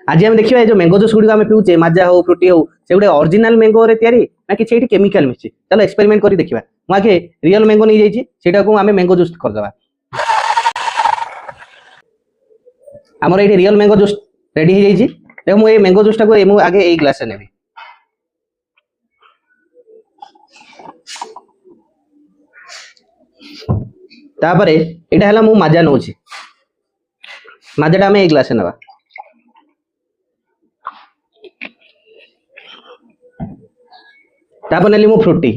आज आम देखिए जो मैंगो जूस गुड़ी पीछे माजा हो फ्रुटी हो से गोटे ओरिजिनल मैंगो रे तैयारी ना कि केमिकल मिसी चलो एक्सपेरिमेंट करी देखिबा मु आगे रियल मैंगो नहीं जाइए सेटा को आमे मैंगो जूस करदबा हमर ये रियल मैंगो जूस रेडी हो जाइए देखो मु ये मैंगो जूस टाको मु आगे ए ग्लास नेबी तापरे एटा हला मु माजा नउची माजाटा आमे ए ग्लास नेबा तापर नेली मु फ्रुटी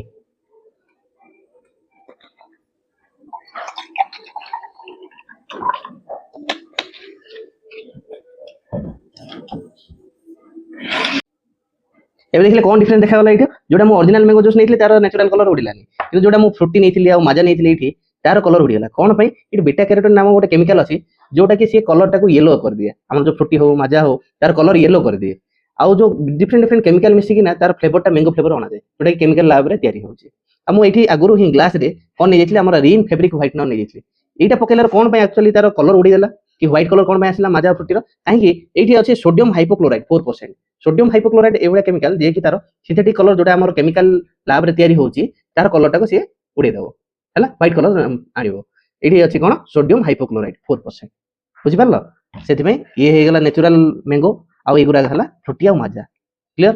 एबे देखले कोन डिफरेंस देखा गला एठी जोटा मु ओरिजिनल मैंगो जूस नैथिले तार नेचुरल कलर उडिलानी किंतु जोटा मु फ्रुटी नैथिले आ माजा नैथिले एठी तार कलर उडिगला कोन पई एठी बीटा कैरोटीन नाम गोटे केमिकल अछि जोटा कि से कलर टाको येलो कर दिए हमर जो फ्रुटी हो माजा हो तार कलर येलो कर दिए आउ जो डिफरेंट डिफरेंट केमिकल मिसी कि ना तार फ्लेवरटा मैंगो फ्लेवर आना जाए जोटा कि केमिकल लैब रे तयारी होची आ मु एठी आगुरु ही ग्लास रे कोन नै जेथिले हमर रिन फैब्रिक व्हाइटनर नै जेथिले एटा पकेलर कोन पई एक्चुअली तार कलर उडी देला कि व्हाइट कलर कोन पई आसिला माजा फ्रुटी रो काहे कि एठी अछि सोडियम हाइपोक्लोराइड 4% सोडियम हाइपोक्लोराइड एवढा केमिकल जे कि तार सिंथेटिक कलर जोटा हमर केमिकल लैब रे तयारी होची तार कलर टाको से उडी देबो हला व्हाइट कलर आनिबो एठी अछि कोन सोडियम हाइपोक्लोराइड 4% बुझि परलो सेति में ये हे गेला नेचुरल मैंगो आ एगुरा हला फ्रुटी आ माजा क्लियर।